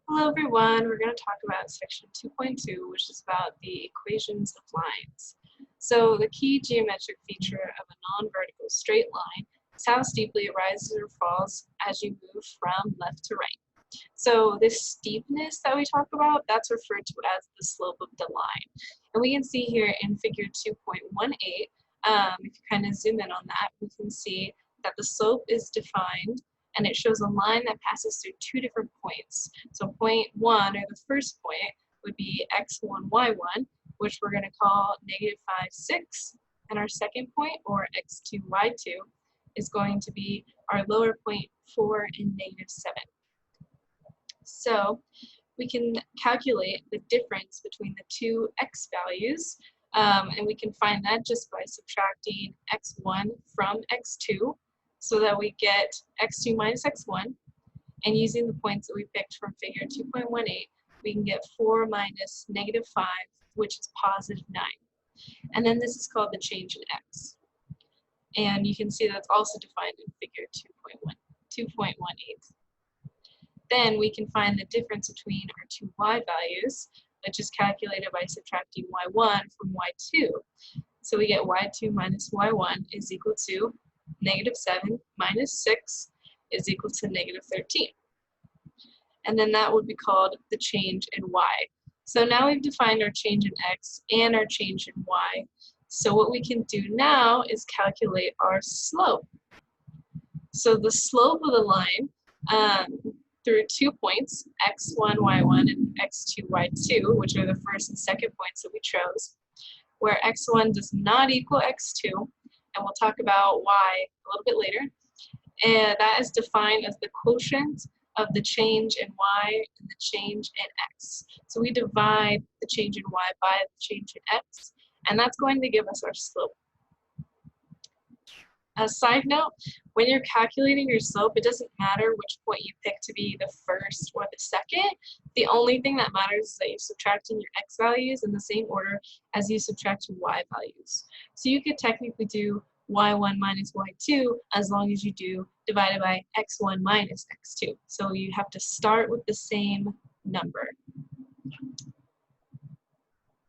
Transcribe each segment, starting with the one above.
Hello everyone, we're going to talk about section 2.2, which is about the equations of lines. So the key geometric feature of a non-vertical straight line is how steeply it rises or falls as you move from left to right. So this steepness that we talk about, that's referred to as the slope of the line. And we can see here in figure 2.18, if you kind of zoom in on that, we can see that the slope is defined and it shows a line that passes through two different points. So point 1, or the first point, would be x1, y1, which we're going to call negative 5, 6. And our second point, or x2, y2, is going to be our lower point 4 and negative 7. So we can calculate the difference between the two x values, and we can find that just by subtracting x1 from x2, so that we get x2 minus x1, and using the points that we picked from figure 2.18, we can get 4 minus negative 5, which is positive 9. And then this is called the change in x. And you can see that's also defined in figure 2.18. Then we can find the difference between our two y values, which is calculated by subtracting y1 from y2. So we get y2 minus y1 is equal to negative 7 minus 6 is equal to negative 13. And then that would be called the change in y. So now we've defined our change in x and our change in y. So what we can do now is calculate our slope. So the slope of the line through 2 points, x1, y1, and x2, y2, which are the first and second points that we chose, where x1 does not equal x2, and we'll talk about why a little bit later. And that is defined as the quotient of the change in y and the change in x. So we divide the change in y by the change in x, and that's going to give us our slope. A side note, when you're calculating your slope, it doesn't matter which point you pick to be the first or the second. The only thing that matters is that you're subtracting your x values in the same order as you subtract your y values. So you could technically do y1 minus y2 as long as you do divided by x1 minus x2. So you have to start with the same number.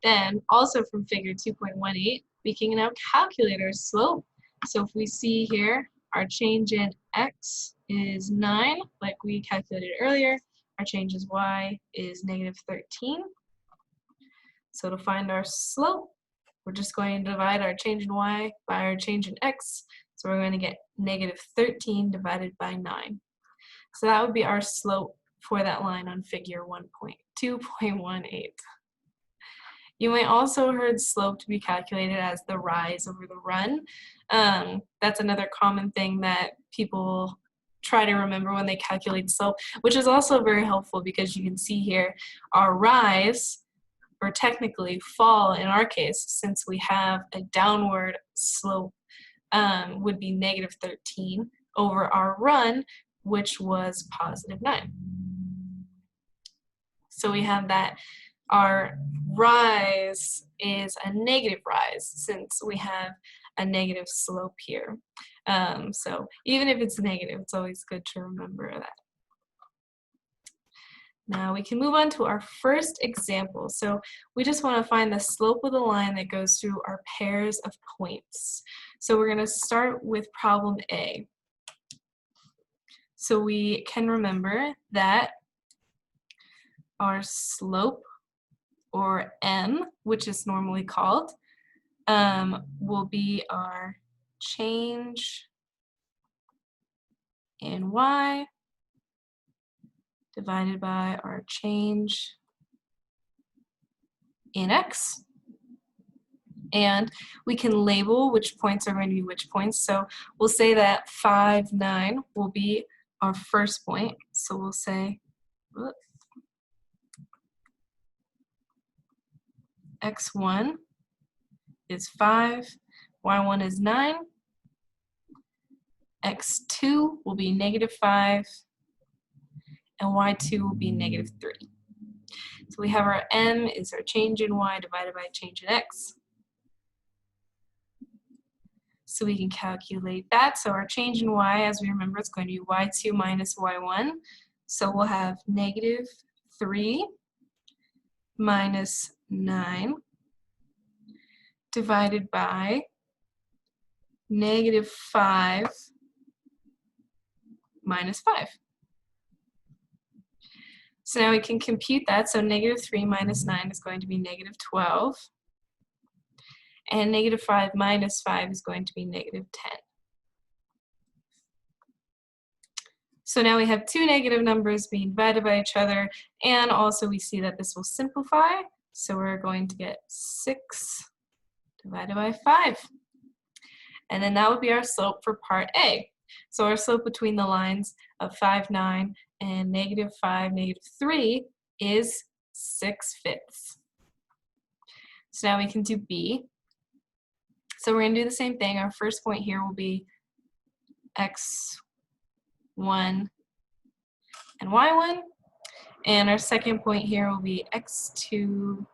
Then also from figure 2.18, we can now calculate our slope. So if we see here, our change in x is 9, like we calculated earlier. Our change in y is negative 13. So to find our slope, we're just going to divide our change in y by our change in x. So we're going to get negative 13 divided by 9. So that would be our slope for that line on figure 2.18. You might also heard slope to be calculated as the rise over the run. That's another common thing that people try to remember when they calculate slope, which is also very helpful because you can see here our rise, or technically fall in our case, since we have a downward slope, would be negative 13 over our run, which was positive 9. So we have that our rise is a negative rise since we have a negative slope here. So even if it's negative, it's always good to remember that. Now we can move on to our first example. So we just want to find the slope of the line that goes through our pairs of points. So we're going to start with problem A. So we can remember that our slope, or m, which is normally called, will be our change in y divided by our change in x. And we can label which points are going to be which points. So we'll say that 5, 9 will be our first point. So we'll say, x1 is 5, y1 is 9, x2 will be negative 5, and y2 will be negative 3. So we have our m is our change in y divided by change in x. So we can calculate that. So our change in y, as we remember, it's going to be y2 minus y1. So we'll have negative 3 minus 9 divided by negative 5 minus 5. So now we can compute that. So negative 3 minus 9 is going to be negative 12. And negative 5 minus 5 is going to be negative 10. So now we have two negative numbers being divided by each other, and also we see that this will simplify. So we're going to get 6 divided by 5. And then that would be our slope for part A. So our slope between the lines of 5, 9 and negative 5, negative 3 is 6/5. So now we can do B. So we're going to do the same thing. Our first point here will be x1 and y1. And our second point here will be x2,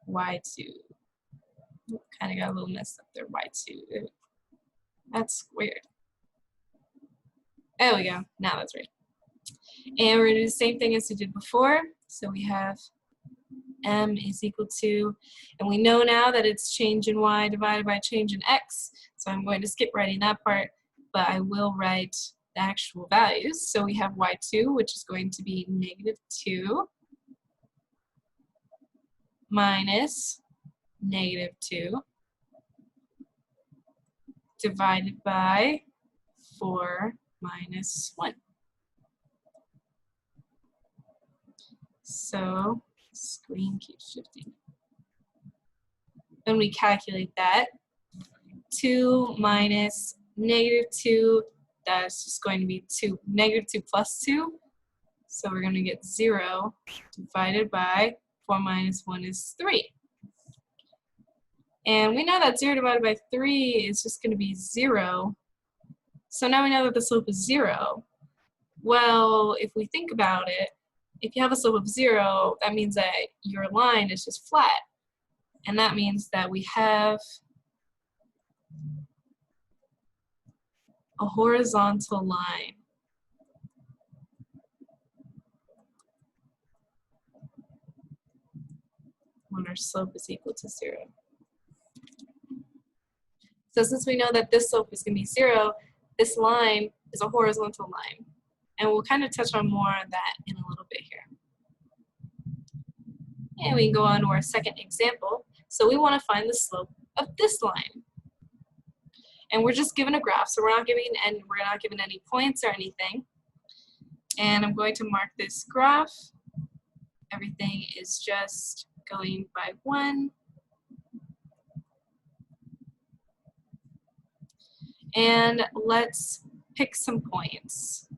y2. Kind of got a little messed up there, y2. That's weird. There we go. Now that's right. And we're going to do the same thing as we did before. So we have m is equal to, and we know now that it's change in y divided by change in x. So I'm going to skip writing that part, but I will write the actual values. So we have y2, which is going to be negative 2 minus negative 2 divided by 4 minus 1. So screen keeps shifting. When we calculate that, 2 minus negative 2, that's just going to be negative 2 plus 2. So we're going to get 0 divided by 4 minus 1 is 3. And we know that 0 divided by 3 is just going to be 0. So now we know that the slope is 0. Well, if we think about it, if you have a slope of 0, that means that your line is just flat. And that means that we have a horizontal line. When our slope is equal to 0. So since we know that this slope is going to be 0, this line is a horizontal line. And we'll kind of touch on more on that in a little bit here. And we can go on to our second example. So we want to find the slope of this line. And we're just given a graph, so we're not given any points or anything. And I'm going to mark this graph. Everything is just going by 1. And let's pick some points.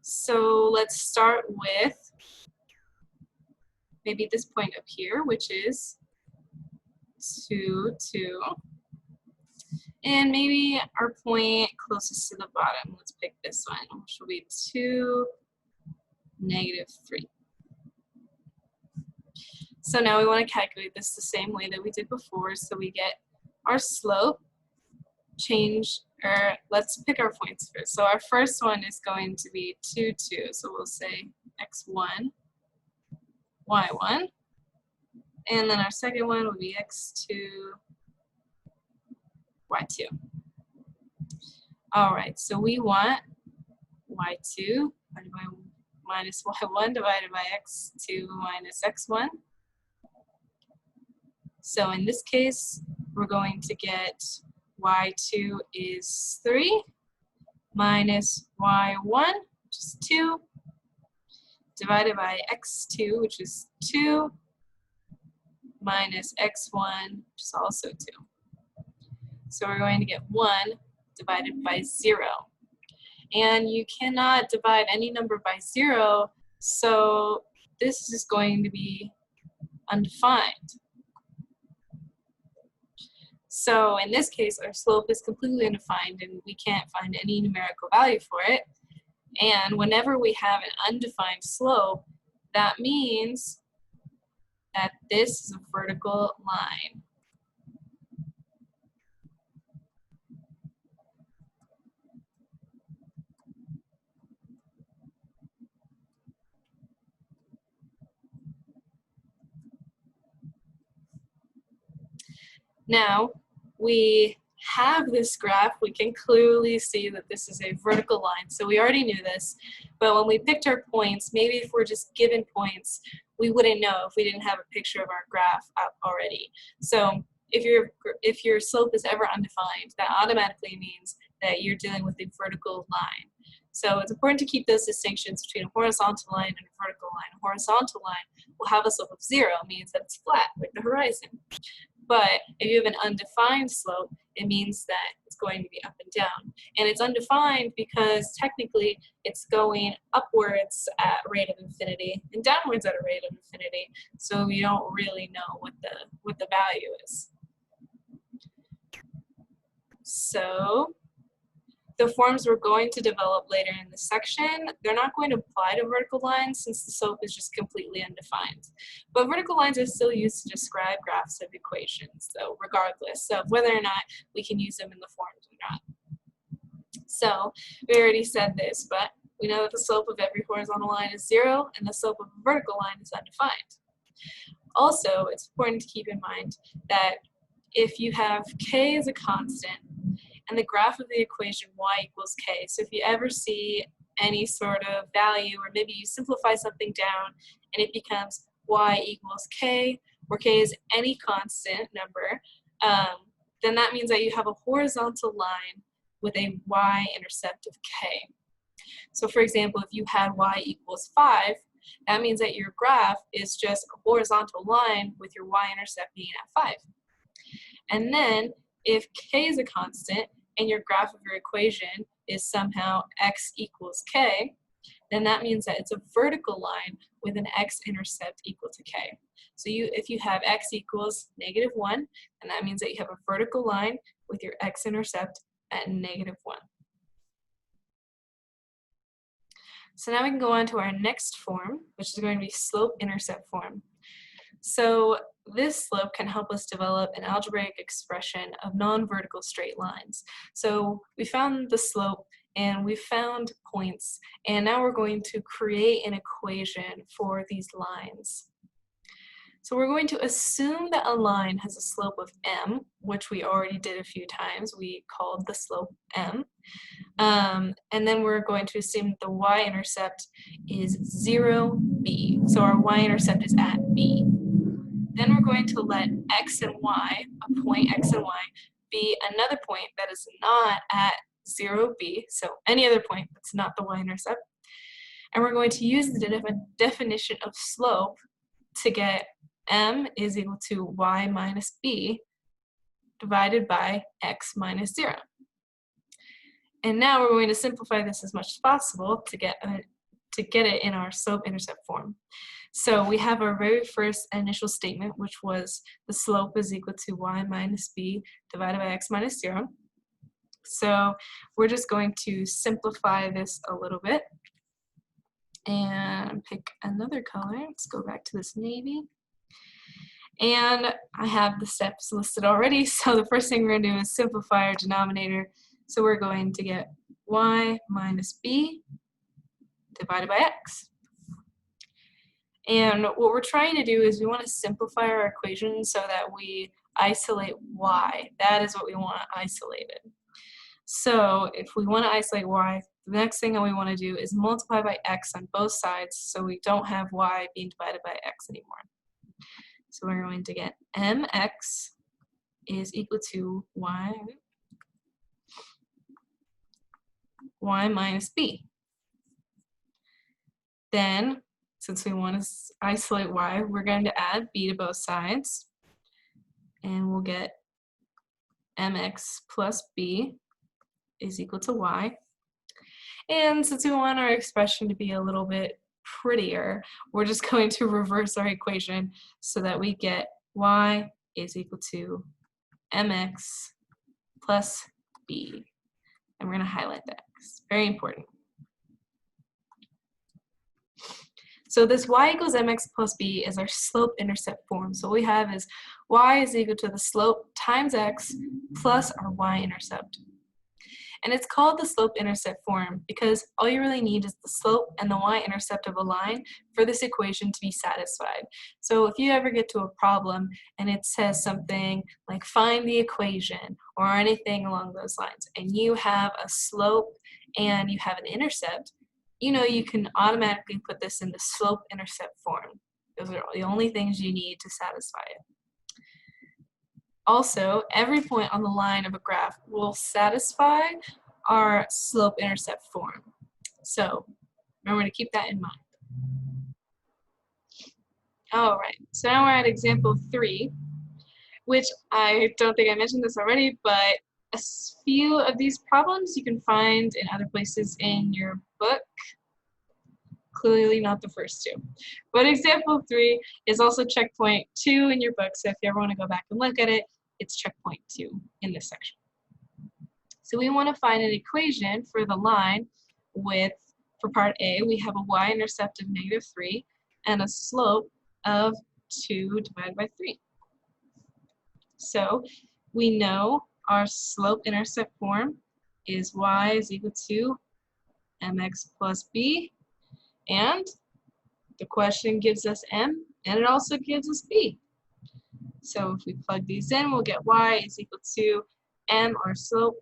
So let's start with maybe this point up here, which is 2, 2. And maybe our point closest to the bottom, let's pick this one, which will be 2, negative 3. So now we want to calculate this the same way that we did before. So we get our slope, let's pick our points first. So our first one is going to be 2, 2. So we'll say x1, y1. And then our second one will be x2, y2. All right, so we want y2 divided by minus y1 divided by x2 minus x1. So in this case, we're going to get y2 is 3 minus y1, which is 2, divided by x2, which is 2, minus x1, which is also 2. So we're going to get 1 divided by 0. And you cannot divide any number by 0, so this is going to be undefined. So in this case, our slope is completely undefined and we can't find any numerical value for it. And whenever we have an undefined slope, that means that this is a vertical line. Now, we have this graph. We can clearly see that this is a vertical line. So we already knew this, but when we picked our points, maybe if we're just given points, we wouldn't know if we didn't have a picture of our graph up already. So if your slope is ever undefined, that automatically means that you're dealing with a vertical line. So it's important to keep those distinctions between a horizontal line and a vertical line. A horizontal line will have a slope of 0, means that it's flat, like the horizon. But if you have an undefined slope, it means that it's going to be up and down. And it's undefined because technically it's going upwards at a rate of infinity and downwards at a rate of infinity. So you don't really know what the value is. So the forms we're going to develop later in this section, they're not going to apply to vertical lines since the slope is just completely undefined. But vertical lines are still used to describe graphs of equations, so regardless of whether or not we can use them in the forms or not. So we already said this, but we know that the slope of every horizontal line is 0 and the slope of a vertical line is undefined. Also, it's important to keep in mind that if you have k as a constant, and the graph of the equation y equals k. So if you ever see any sort of value, or maybe you simplify something down and it becomes y equals k, where k is any constant number, then that means that you have a horizontal line with a y-intercept of k. So for example, if you had y equals 5, that means that your graph is just a horizontal line with your y-intercept being at 5. And then if k is a constant, and your graph of your equation is somehow x equals k, then that means that it's a vertical line with an x-intercept equal to k. So if you have x equals -1, then that means that you have a vertical line with your x-intercept at -1. So now we can go on to our next form, which is going to be slope-intercept form. So this slope can help us develop an algebraic expression of non-vertical straight lines. So we found the slope and we found points, and now we're going to create an equation for these lines. So we're going to assume that a line has a slope of m, which we already did a few times. We called the slope m. And then we're going to assume that the y-intercept is 0, b. So our y-intercept is at b. Then we're going to let x and y, a point x and y, be another point that is not at 0, b, so any other point that's not the y-intercept. And we're going to use the definition of slope to get m is equal to y minus b divided by x minus 0. And now we're going to simplify this as much as possible to get it in our slope-intercept form. So we have our very first initial statement, which was the slope is equal to y minus b divided by x minus 0. So we're just going to simplify this a little bit and pick another color. Let's go back to this navy. And I have the steps listed already, so the first thing we're going to do is simplify our denominator. So we're going to get y minus b divided by x. And what we're trying to do is we want to simplify our equation so that we isolate y. That is what we want isolated. So if we want to isolate y, the next thing that we want to do is multiply by x on both sides so we don't have y being divided by x anymore. So we're going to get mx is equal to y minus b. Then, since we want to isolate y, we're going to add b to both sides, and we'll get mx plus b is equal to y. And since we want our expression to be a little bit prettier, we're just going to reverse our equation so that we get y is equal to mx plus b. And we're going to highlight that. It's very important. So this y equals mx plus b is our slope-intercept form. So what we have is y is equal to the slope times x plus our y-intercept. And it's called the slope-intercept form because all you really need is the slope and the y-intercept of a line for this equation to be satisfied. So if you ever get to a problem and it says something like find the equation or anything along those lines, and you have a slope and you have an intercept, you know you can automatically put this in the slope-intercept form. Those are the only things you need to satisfy it. Also, every point on the line of a graph will satisfy our slope-intercept form. So remember to keep that in mind. All right, so now we're at example 3, which I don't think I mentioned this already, but a few of these problems you can find in other places in your book. Clearly not the first two. But example 3 is also checkpoint 2 in your book, so if you ever want to go back and look at it, it's checkpoint 2 in this section. So we want to find an equation for the line with, for part A, we have a y-intercept of -3 and a slope of 2 divided by 3. So we know our slope-intercept form is y is equal to mx plus b, and the question gives us m, and it also gives us b. So if we plug these in, we'll get y is equal to m, our slope,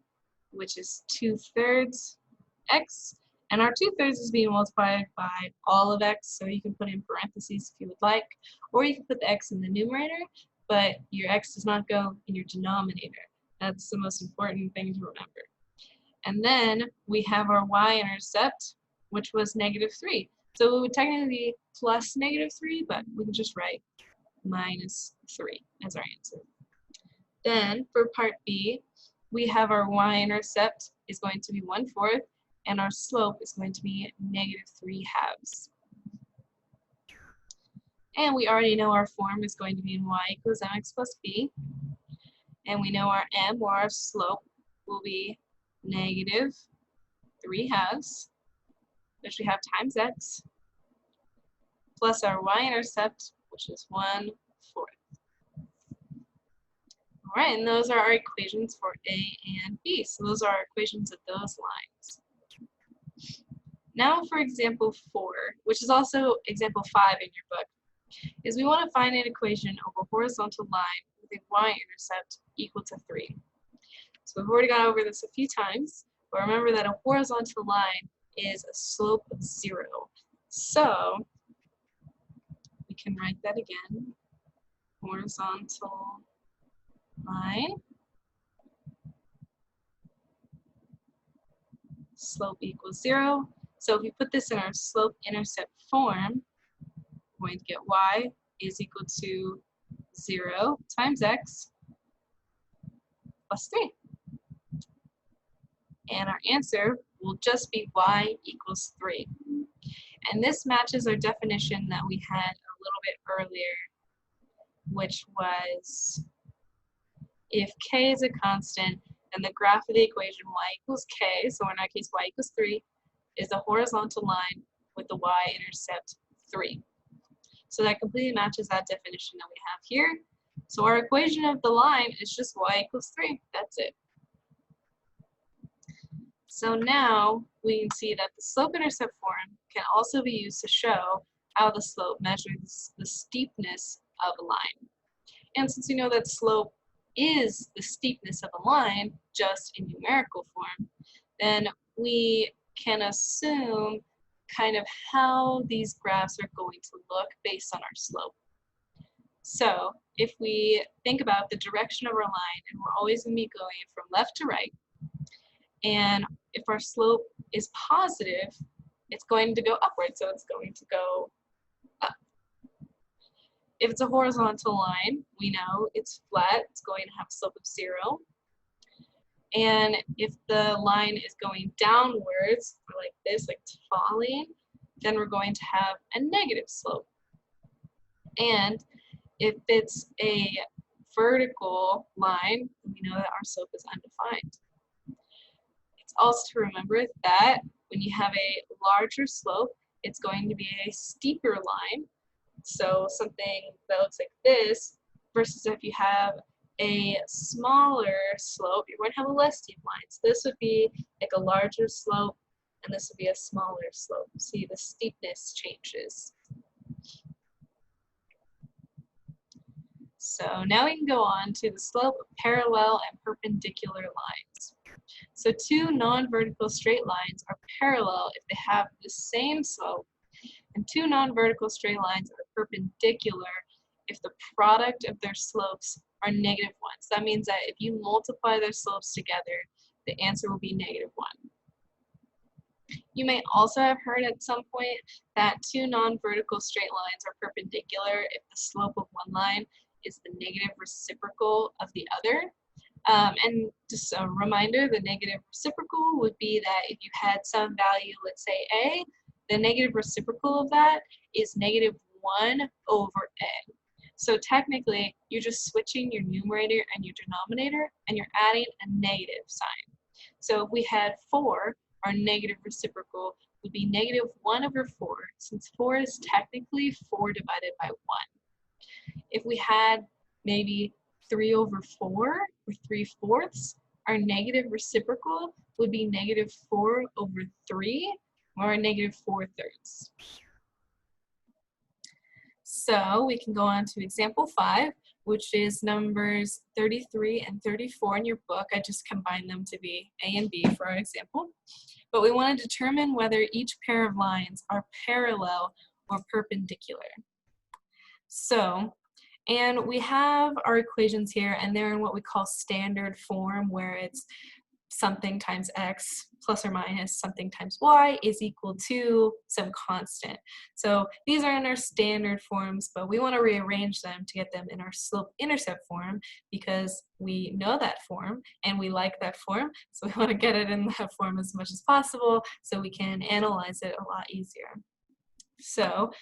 which is 2/3 x, and our 2/3 is being multiplied by all of x, so you can put in parentheses if you would like, or you can put the x in the numerator, but your x does not go in your denominator. That's the most important thing to remember. And then we have our y-intercept, which was -3. So it would technically be plus -3, but we can just write -3 as our answer. Then for part B, we have our y-intercept is going to be 1/4, and our slope is going to be -3/2. And we already know our form is going to be in y equals mx plus b, and we know our m, or our slope, will be -3/2, which we have times x, plus our y-intercept, which is 1/4. All right, and those are our equations for A and B. So those are our equations of those lines. Now for example 4, which is also example 5 in your book, is we want to find an equation of a horizontal line with a y-intercept equal to 3. So we've already gone over this a few times, but remember that a horizontal line is a slope of 0. So we can write that again. Horizontal line, slope equals 0. So if we put this in our slope-intercept form, we're going to get y is equal to 0 times x plus 3. And our answer will just be y equals 3. And this matches our definition that we had a little bit earlier, which was if k is a constant, then the graph of the equation y equals k, so in our case y equals 3, is a horizontal line with the y-intercept 3. So that completely matches that definition that we have here. So our equation of the line is just y equals 3. That's it. So now we can see that the slope-intercept form can also be used to show how the slope measures the steepness of a line. And since we know that slope is the steepness of a line, just in numerical form, then we can assume kind of how these graphs are going to look based on our slope. So if we think about the direction of our line, and we're always going to be going from left to right, and if our slope is positive, it's going to go upward, so it's going to go up. If it's a horizontal line, we know it's flat, it's going to have a slope of 0. And if the line is going downwards, like this, like falling, then we're going to have a negative slope. And if it's a vertical line, we know that our slope is undefined. It's also to remember that when you have a larger slope, it's going to be a steeper line. So something that looks like this versus if you have a smaller slope, you're going to have a less steep line. So this would be like a larger slope, and this would be a smaller slope. See, the steepness changes. So now we can go on to the slope of parallel and perpendicular lines. So two non-vertical straight lines are parallel if they have the same slope, and two non-vertical straight lines are perpendicular if the product of their slopes are -1. So that means that if you multiply their slopes together, the answer will be -1. You may also have heard at some point that two non-vertical straight lines are perpendicular if the slope of one line is the negative reciprocal of the other. And just a reminder, the negative reciprocal would be that if you had some value, let's say a, the negative reciprocal of that is -1 over a. So technically, you're just switching your numerator and your denominator, and you're adding a negative sign. So if we had 4, our negative reciprocal would be -1 over 4, since 4 is technically 4 divided by 1. If we had maybe 3 over 4 or 3/4, our negative reciprocal would be -4 over 3 or -4/3. So we can go on to example 5, which is numbers 33 and 34 in your book. I just combined them to be A and B for our example. But we want to determine whether each pair of lines are parallel or perpendicular. So, and we have our equations here, and they're in what we call standard form, where it's something times x plus or minus something times y is equal to some constant. So these are in our standard forms, but we want to rearrange them to get them in our slope-intercept form because we know that form and we like that form. So we want to get it in that form as much as possible so we can analyze it a lot easier. So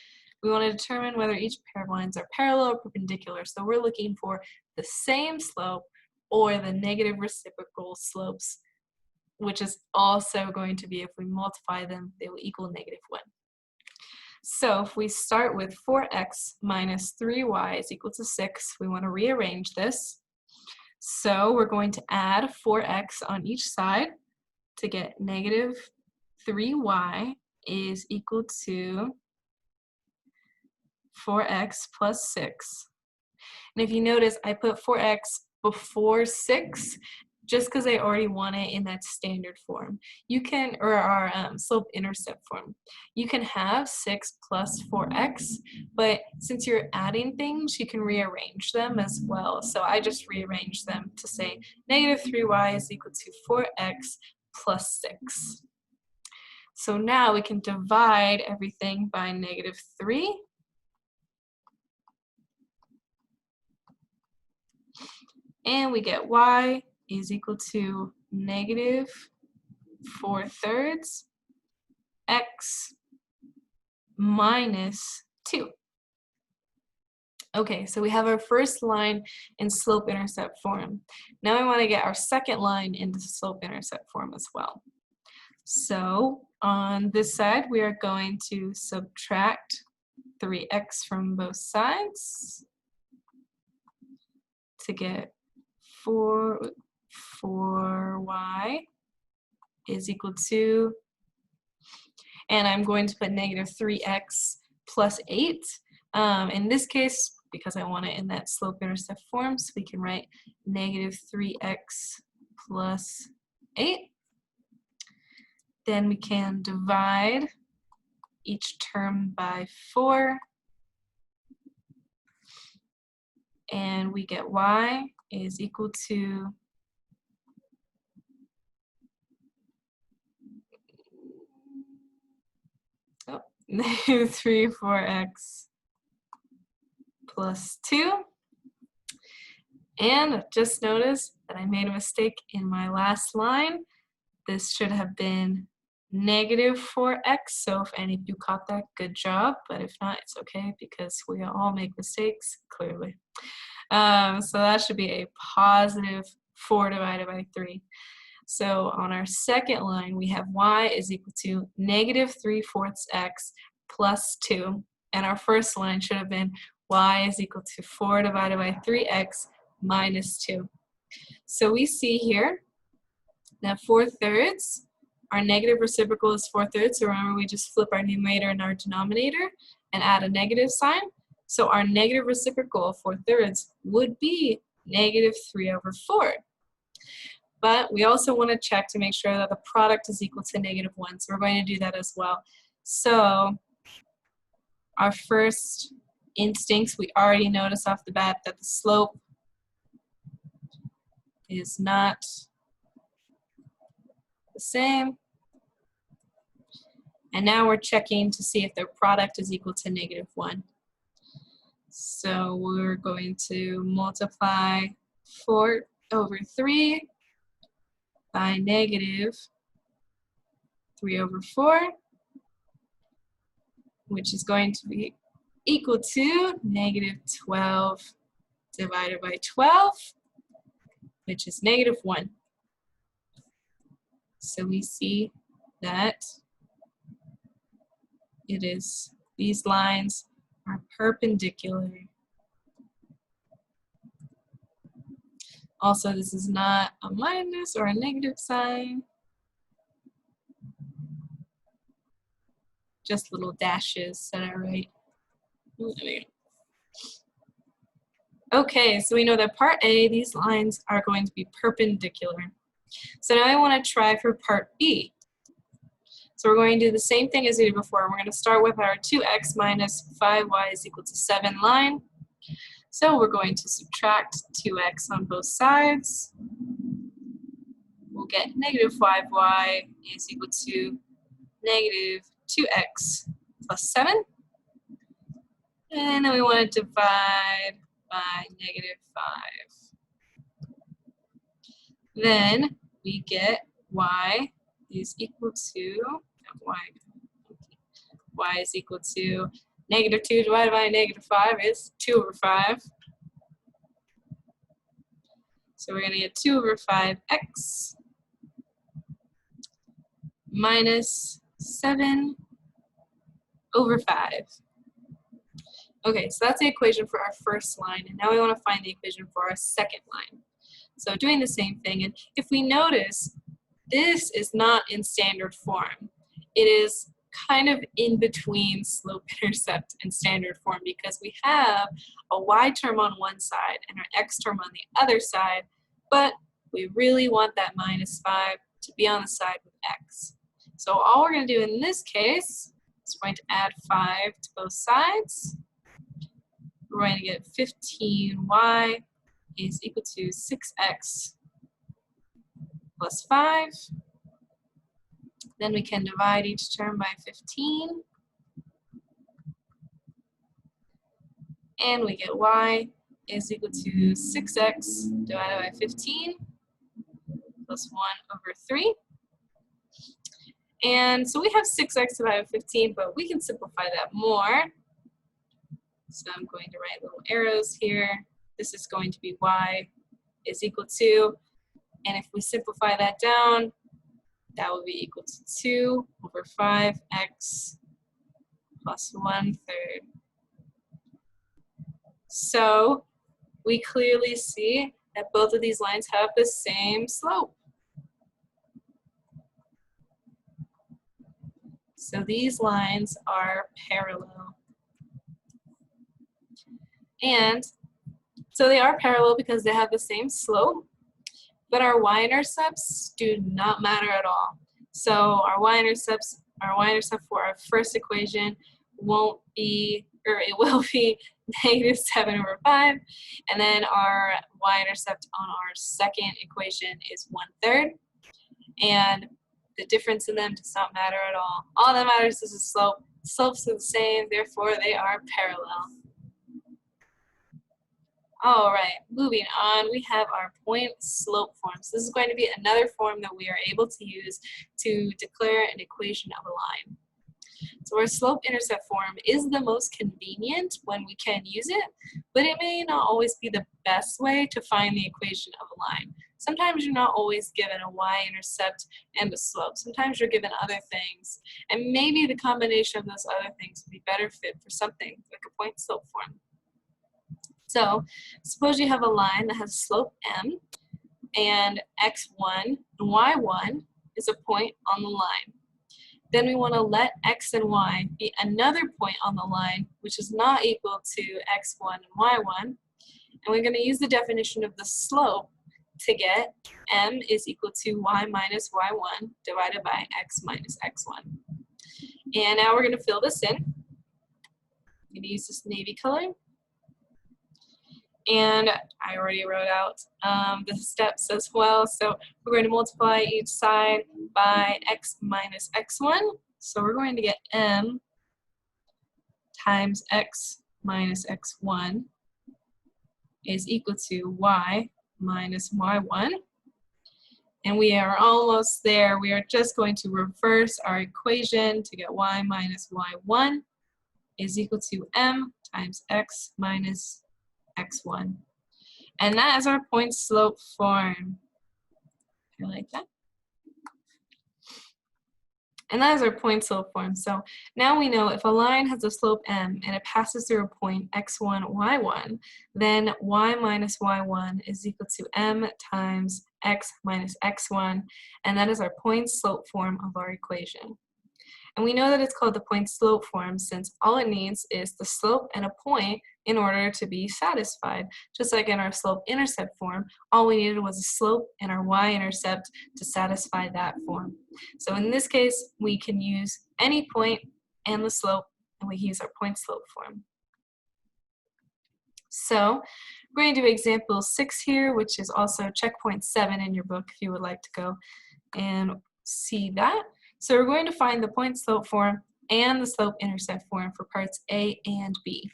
we want to determine whether each pair of lines are parallel or perpendicular. So we're looking for the same slope or the negative reciprocal slopes, which is also going to be, if we multiply them, they will equal -1. So if we start with 4x minus 3y is equal to 6, we want to rearrange this. So we're going to add 4x on each side to get -3y is equal to 4x plus 6. And if you notice, I put 4x before 6 just because I already want it in that standard form. You can, or our slope-intercept form. You can have 6 plus 4x, but since you're adding things, you can rearrange them as well. So I just rearranged them to say -3y is equal to 4x plus 6. So now we can divide everything by -3. And we get y is equal to -4/3 x minus 2. Okay, so we have our first line in slope-intercept form. Now we want to get our second line into slope-intercept form as well. So on this side, we are going to subtract 3x from both sides to get 4y is equal to, and I'm going to put -3x plus 8. In this case, because I want it in that slope-intercept form, so we can write -3x plus 8. Then we can divide each term by 4, and we get y is equal to -3/4x plus 2. And just notice that I made a mistake in my last line. This should have been -4x. So if any of you caught that, good job. But if not, it's okay because we all make mistakes, clearly. So that should be a positive 4 divided by 3. So on our second line, we have y is equal to -3/4 x plus 2. And our first line should have been y is equal to 4 divided by 3x minus 2. So we see here that 4/3, our negative reciprocal is 4/3. So remember, we just flip our numerator and our denominator and add a negative sign. So our negative reciprocal, 4/3, would be -3/4. But we also want to check to make sure that the product is equal to -1. So we're going to do that as well. So our first instincts, we already notice off the bat that the slope is not the same. And now we're checking to see if their product is equal to -1. So we're going to multiply 4/3 by -3/4, which is going to be equal to -12 divided by 12, which is -1. So we see that these lines are perpendicular. Also, this is not a minus or a negative sign, just little dashes. Said I right? Ooh, there we go. Okay, so we know that part A, these lines are going to be perpendicular. So now I want to try for part B. So we're going to do the same thing as we did before. We're going to start with our 2x minus 5y is equal to 7 line. So we're going to subtract 2x on both sides. We'll get -5y is equal to -2x plus 7. And then we want to divide by -5. Then we get y is equal to, y is equal to -2 divided by -5 is 2/5. So we're going to get 2/5x minus 7/5. Okay, so that's the equation for our first line, and now we want to find the equation for our second line. So doing the same thing, and if we notice, this is not in standard form. It is kind of in between slope-intercept and standard form because we have a y term on one side and our x term on the other side, but we really want that -5 to be on the side with x. So all we're going to do in this case is we're going to add 5 to both sides. We're going to get 15y is equal to 6x plus 5. Then we can divide each term by 15. And we get y is equal to 6x divided by 15 plus 1/3. And so we have 6x divided by 15, but we can simplify that more. So I'm going to write little arrows here. This is going to be y is equal to, and if we simplify that down, that will be equal to 2/5x plus 1/3. So we clearly see that both of these lines have the same slope. So these lines are parallel. And so they are parallel because they have the same slope, but our y-intercepts do not matter at all. So our y-intercept for our first equation won't be, or it will be -7/5, and then our y-intercept on our second equation is 1/3, and the difference in them does not matter at all. All that matters is the slope. The slopes are the same, therefore they are parallel. All right, moving on, we have our point slope forms. This is going to be another form that we are able to use to declare an equation of a line. So our slope-intercept form is the most convenient when we can use it, but it may not always be the best way to find the equation of a line. Sometimes you're not always given a y-intercept and a slope. Sometimes you're given other things, and maybe the combination of those other things would be better fit for something like a point slope form. So suppose you have a line that has slope m, and x1 and y1 is a point on the line. Then we want to let x and y be another point on the line which is not equal to x1 and y1. And we're going to use the definition of the slope to get m is equal to y minus y1 divided by x minus x1. And now we're going to fill this in. I'm going to use this navy color. And I already wrote out the steps as well. So we're going to multiply each side by x minus x1. So we're going to get m times x minus x1 is equal to y minus y1. And we are almost there. We are just going to reverse our equation to get y minus y1 is equal to m times x minus x1. And that is our point slope form. I like that. And that is our point slope form. So now we know if a line has a slope m and it passes through a point x1, y1, then y minus y1 is equal to m times x minus x1, and that is our point slope form of our equation. And we know that it's called the point slope form since all it needs is the slope and a point in order to be satisfied. Just like in our slope intercept form, all we needed was a slope and our y-intercept to satisfy that form. So in this case, we can use any point and the slope, and we use our point slope form. So we're going to do example 6 here, which is also checkpoint 7 in your book if you would like to go and see that. So we're going to find the point slope form and the slope intercept form for parts A and B.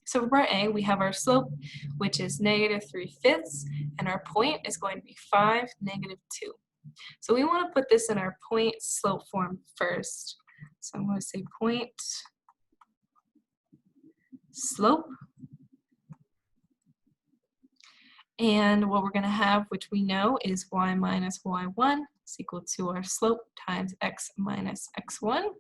So for part A, we have our slope, which is -3/5, and our point is going to be 5, -2. So we want to put this in our point slope form first. So I'm going to say point slope. And what we're going to have, which we know, is y minus y1 is equal to our slope times x minus x1.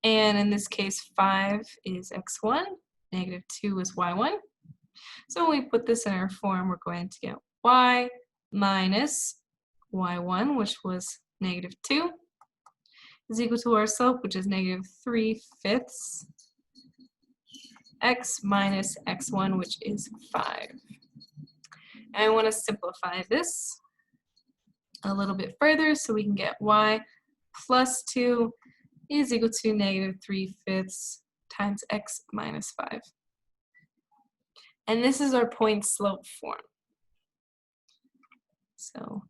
And in this case, 5 is x1, -2 is y1. So when we put this in our form, we're going to get y minus y1, which was -2, is equal to our slope, which is -3/5, x minus x1, which is 5. And I want to simplify this a little bit further so we can get y plus 2 is equal to -3/5 times x minus 5. And this is our point slope form. So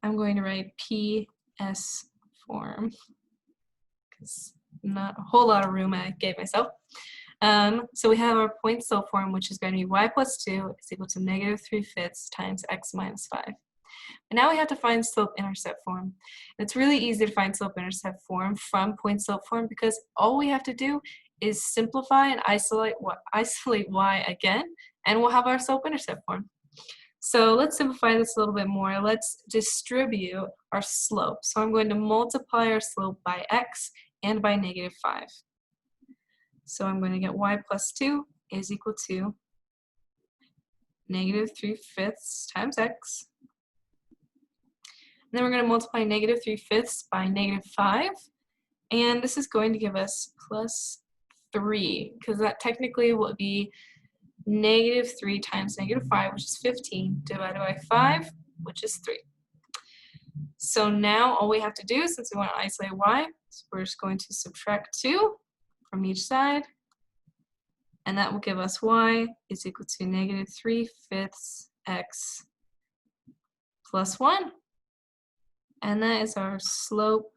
I'm going to write PS form because not a whole lot of room I gave myself. So we have our point slope form, which is going to be y plus 2 is equal to -3/5 times x minus 5. And now we have to find slope intercept form. It's really easy to find slope intercept form from point slope form because all we have to do is simplify and isolate y again, and we'll have our slope intercept form. So let's simplify this a little bit more. Let's distribute our slope. So I'm going to multiply our slope by x and by -5. So I'm going to get y plus 2 is equal to -3/5 times x. And then we're going to multiply -3/5 by -5. And this is going to give us plus 3, because that technically would be -3 times -5, which is 15, divided by 5, which is 3. So now all we have to do, since we want to isolate y, is we're just going to subtract 2 from each side, and that will give us y is equal to -3/5 x plus 1, and that is our slope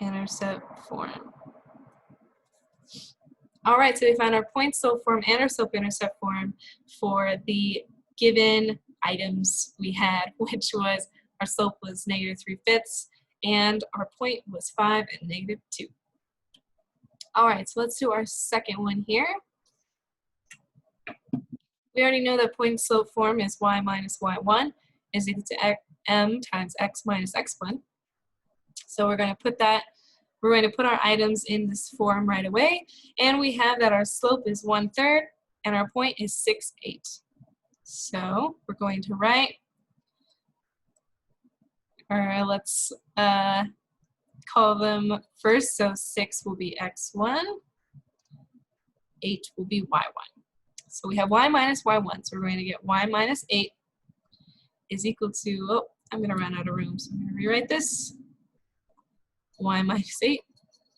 intercept form. All right, so we found our point slope form and our slope intercept form for the given items we had, which was our slope was -3/5 and our point was 5 and -2. All right, so let's do our second one here. We already know that point slope form is y minus y1 is equal to m times x minus x1. So we're going to put our items in this form right away, and we have that our slope is 1/3 and our point is 6, 8. So we're going to write, or let's call them first. So 6 will be x1, 8 will be y1. So we have y minus y1, so we're going to get y minus 8 is equal to, oh, I'm going to run out of room, so I'm going to rewrite this. Y minus 8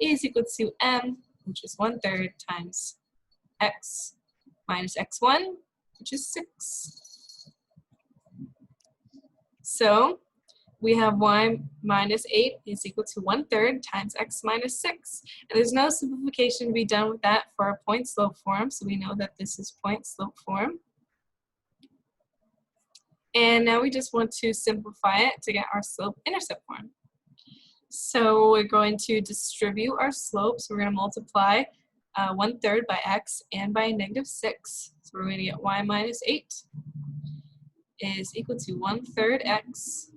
is equal to m, which is 1/3 times x minus x1, which is 6. So we have y minus 8 is equal to 1/3 times x minus 6. And there's no simplification to be done with that for our point slope form, so we know that this is point slope form. And now we just want to simplify it to get our slope intercept form. So we're going to distribute our slope, so we're going to multiply 1/3 by x and by -6. So we're going to get y minus 8 is equal to 1/3 x,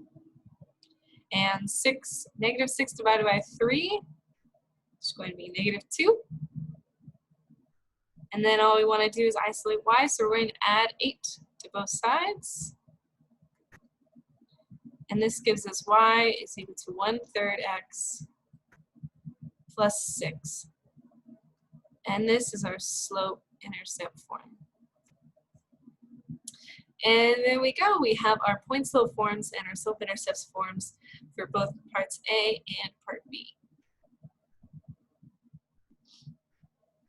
and -6 divided by 3 is going to be -2. And then all we want to do is isolate y, so we're going to add 8 to both sides. And this gives us y is equal to 1/3 x plus 6. And this is our slope intercept form. And there we go. We have our point slope forms and our slope intercepts forms for both parts A and part B.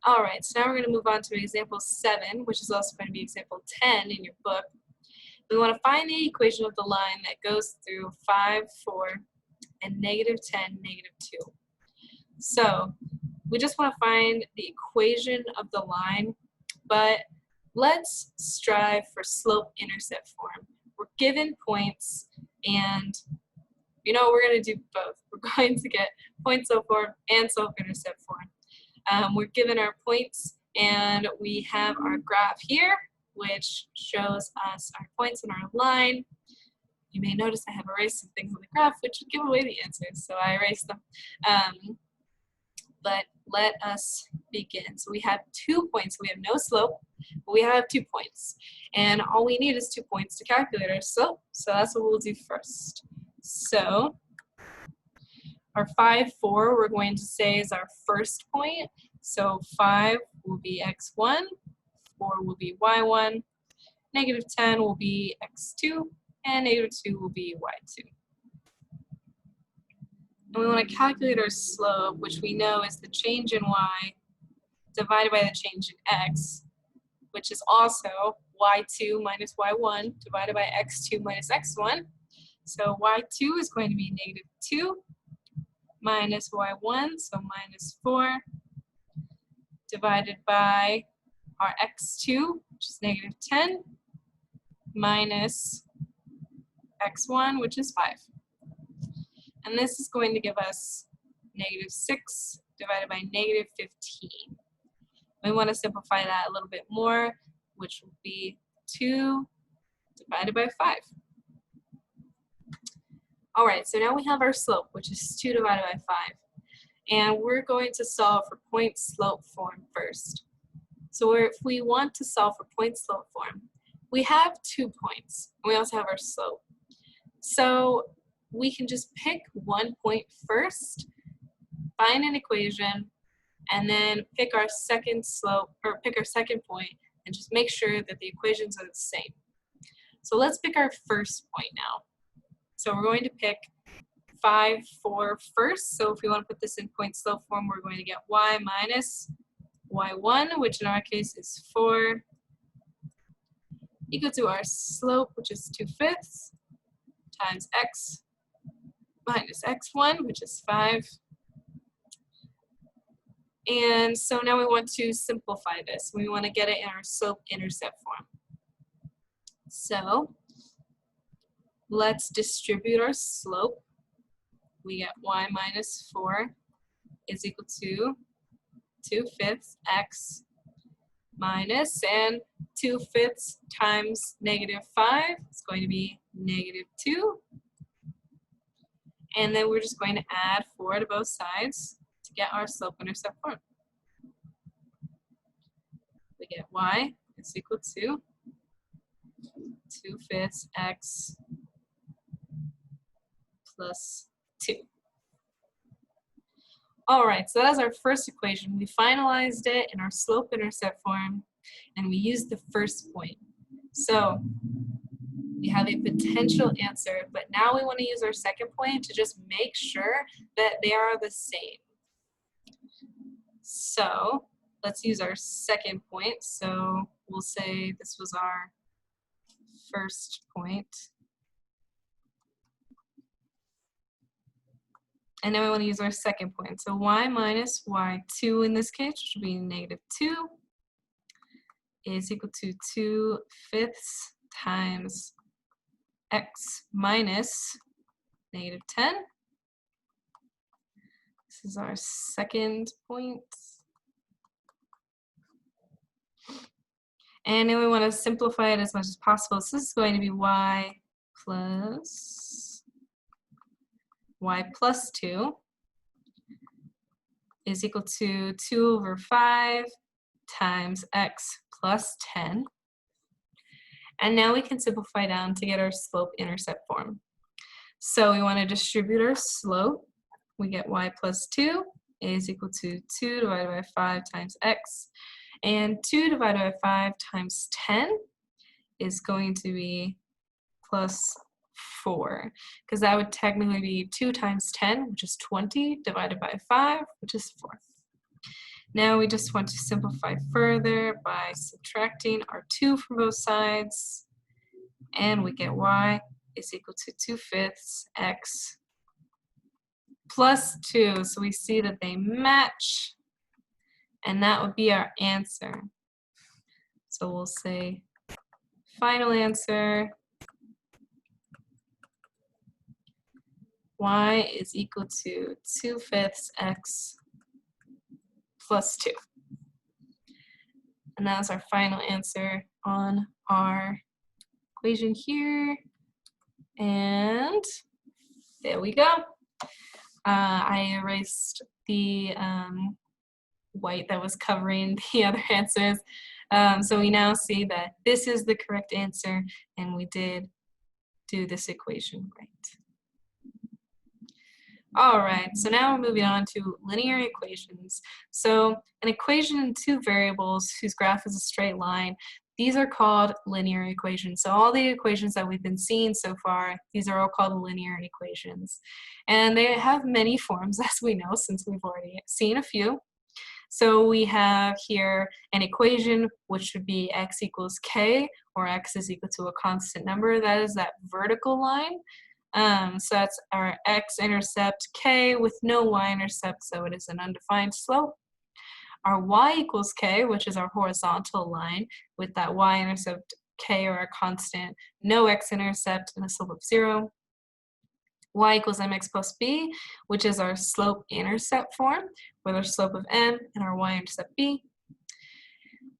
All right, so now we're going to move on to example 7, which is also going to be example 10 in your book. We want to find the equation of the line that goes through 5, 4, and -10, -2. So we just want to find the equation of the line, but let's strive for slope-intercept form. We're given points, and you know we're going to do both. We're going to get point slope form and slope-intercept form. We're given our points, and we have our graph here, which shows us our points in our line. You may notice I have erased some things on the graph, which would give away the answers, so I erased them. But let us begin. So we have 2 points. We have no slope, but we have 2 points. And all we need is 2 points to calculate our slope. So that's what we'll do first. So our 5, 4, we're going to say is our first point. So 5 will be x1, 4 will be y1, -10 will be x2, and -2 will be y2. And we want to calculate our slope, which we know is the change in y divided by the change in x, which is also y2 minus y1 divided by x2 minus x1. So y2 is going to be -2 minus y1, so -4, divided by our x2, which is -10, minus x1, which is 5. And this is going to give us -6 divided by -15. We want to simplify that a little bit more, which will be 2 divided by 5. All right, so now we have our slope, which is 2 divided by 5. And we're going to solve for point slope form first. So if we want to solve for point slope form, we have 2 points. And we also have our slope. So we can just pick one point first, find an equation, and then pick our second slope, or pick our second point, and just make sure that the equations are the same. So let's pick our first point now. So we're going to pick 5, 4 first. So if we want to put this in point slope form, we're going to get y minus y1, which in our case is 4, equal to our slope, which is 2/5, times x minus x1, which is 5. And so now we want to simplify this. We want to get it in our slope-intercept form. So let's distribute our slope. We get y minus 4 is equal to 2/5 x minus, and 2/5 times -5 is going to be -2. And then we're just going to add 4 to both sides to get our slope-intercept form. We get y is equal to 2/5 x plus 2. All right, so that is our first equation. We finalized it in our slope-intercept form, and we used the first point. So we have a potential answer, but now we want to use our second point to just make sure that they are the same. So let's use our second point. So we'll say this was our first point. And now we want to use our second point. So y minus y2 in this case, which would be -2, is equal to 2/5 times x minus -10. This is our second point. And then we want to simplify it as much as possible. So this is going to be y plus 2 is equal to 2/5 times x plus 10. And now we can simplify down to get our slope-intercept form. So we want to distribute our slope. We get y plus 2 is equal to 2 divided by 5 times x. And 2 divided by 5 times 10 is going to be plus 4, because that would technically be 2 times 10, which is 20, divided by 5, which is 4. Now we just want to simplify further by subtracting our 2 from both sides, and we get y is equal to 2/5 x plus 2. So we see that they match, and that would be our answer. So we'll say final answer, y is equal to 2/5 x plus 2. And that's our final answer on our equation here. And there we go. I erased the white that was covering the other answers. So we now see that this is the correct answer, and we did do this equation right. All right, so now we're moving on to linear equations. So an equation in two variables whose graph is a straight line, these are called linear equations. So all the equations that we've been seeing so far, these are all called linear equations. And they have many forms, as we know, since we've already seen a few. So we have here an equation which would be x equals k, or x is equal to a constant number. That is that vertical line. So that's our x-intercept k with no y-intercept, so it is an undefined slope. Our y equals k, which is our horizontal line with that y-intercept k, or a constant, no x-intercept, and a slope of 0. Y equals mx plus b, which is our slope-intercept form with our slope of m and our y-intercept b.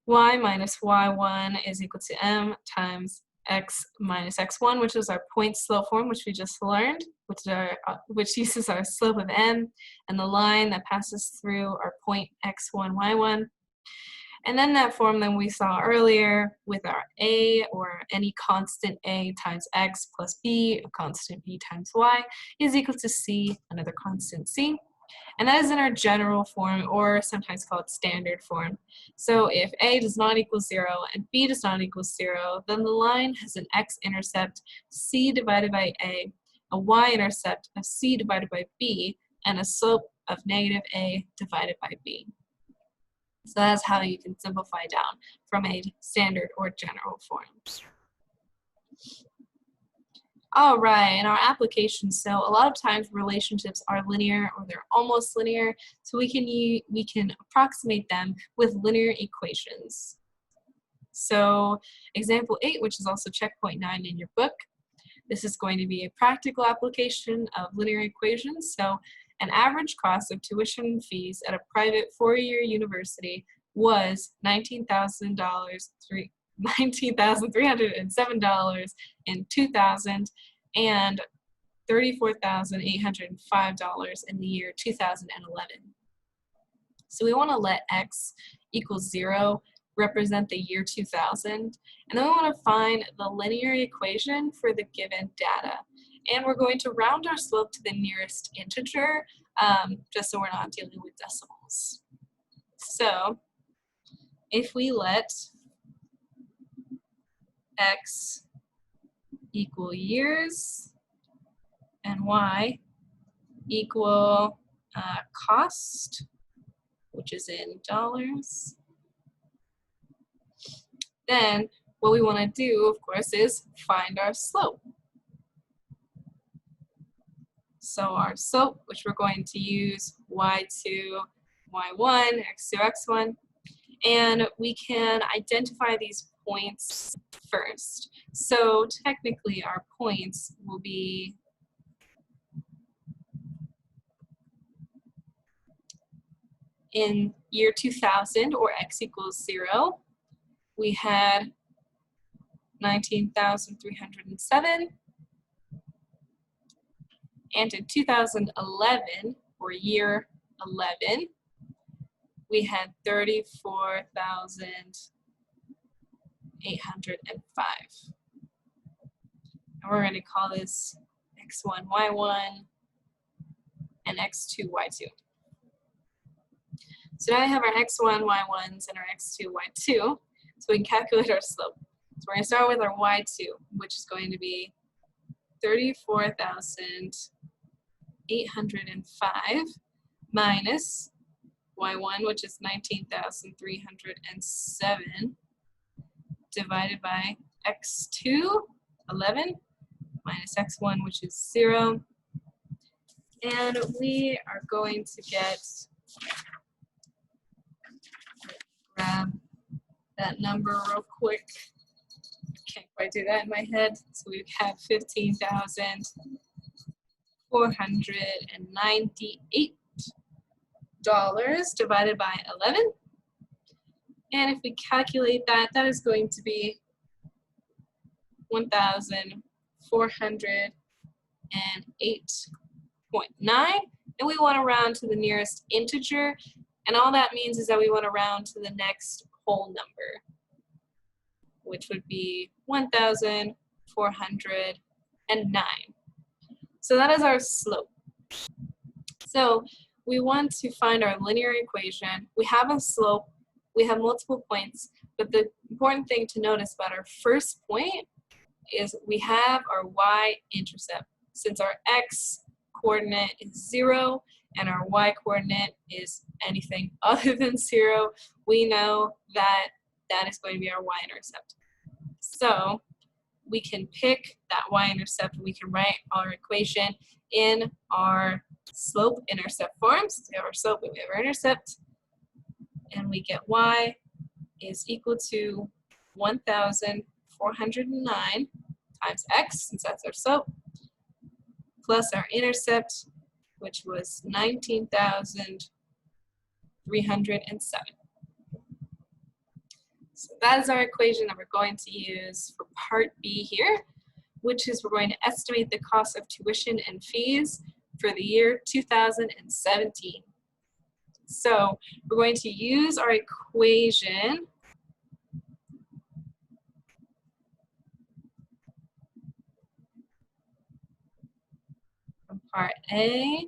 Y minus y1 is equal to m times x minus x1, which is our point slope form, which we just learned, which uses our slope of m and the line that passes through our point x1, y1. And then that form that we saw earlier with our a, or any constant a times x plus b, a constant b times y, is equal to c, another constant c. And that is in our general form, or sometimes called standard form. So if a does not equal 0 and b does not equal 0, then the line has an x-intercept c divided by a y-intercept of c divided by b, and a slope of negative a divided by b. So that's how you can simplify down from a standard or general form. All right, in our application, so a lot of times relationships are linear or they're almost linear, so we can approximate them with linear equations. So example 8, which is also checkpoint 9 in your book, this is going to be a practical application of linear equations. So an average cost of tuition and fees at a private 4-year university was $19,307 in 2000 and $34,805 in the year 2011. So we want to let x equal 0 represent the year 2000. And then we want to find the linear equation for the given data. And we're going to round our slope to the nearest integer, just so we're not dealing with decimals. So if we let x equal years and y equal cost, which is in dollars, then what we want to do, of course, is find our slope. So our slope, which we're going to use y2, y1, x2, x1, and we can identify these points first. So technically our points will be in year 2000, or x equals 0, we had 19,307. And in 2011, or year 11, we had 34,805. And we're going to call this x1, y1, and x2, y2. So now we have our x1, y1s, and our x2, y2, so we can calculate our slope. So we're going to start with our y2, which is going to be 34,805 minus y1, which is 19,307, divided by x2, 11, minus x1, which is 0. And we are going to grab that number real quick. Can't quite do that in my head. So we have $15,498 divided by 11. And if we calculate that, that is going to be 1,408.9. And we want to round to the nearest integer. And all that means is that we want to round to the next whole number, which would be 1,409. So that is our slope. So we want to find our linear equation. We have a slope, we have multiple points, but the important thing to notice about our first point is we have our y-intercept. Since our x-coordinate is 0 and our y-coordinate is anything other than 0, we know that that is going to be our y-intercept. So we can pick that y-intercept, we can write our equation in our slope-intercept forms. So we have our slope and we have our intercept, and we get y is equal to 1,409 times x, since that's our slope, plus our intercept, which was 19,307. So that is our equation that we're going to use for part B here, which is we're going to estimate the cost of tuition and fees for the year 2017. So we're going to use our equation from part A.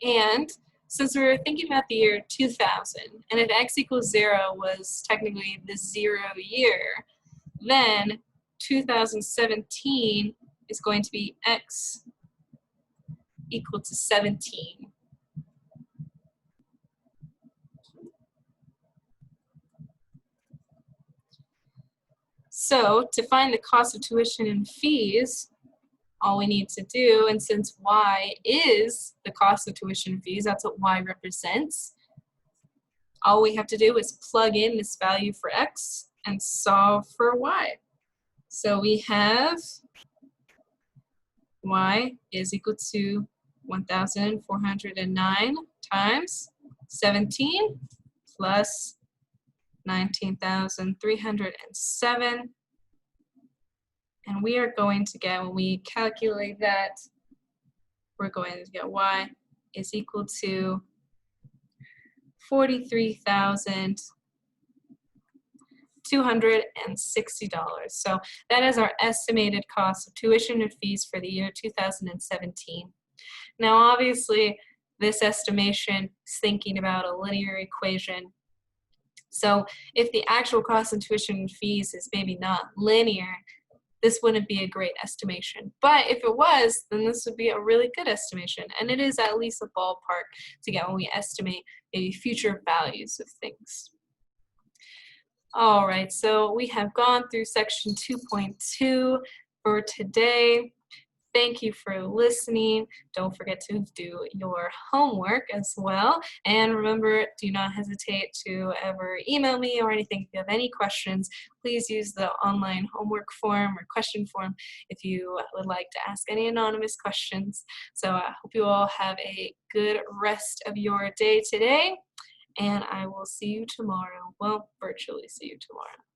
And since we were thinking about the year 2000, and if x equals 0 was technically the 0 year, then 2017 is going to be x equal to 17. So to find the cost of tuition and fees, all we need to do, and since y is the cost of tuition and fees, that's what y represents, all we have to do is plug in this value for x and solve for y. So we have y is equal to 1,409 times 17 plus 19,307. And we are going to get, when we calculate that, we're going to get y is equal to $43,260. So that is our estimated cost of tuition and fees for the year 2017. Now obviously this estimation is thinking about a linear equation. So if the actual cost of tuition and fees is maybe not linear, this wouldn't be a great estimation. But if it was, then this would be a really good estimation. And it is at least a ballpark to get when we estimate maybe future values of things. All right, so we have gone through section 2.2 for today. Thank you for listening. Don't forget to do your homework as well. And remember, do not hesitate to ever email me or anything. If you have any questions, please use the online homework form or question form if you would like to ask any anonymous questions. So I hope you all have a good rest of your day today. And I will see you tomorrow. Well, virtually see you tomorrow.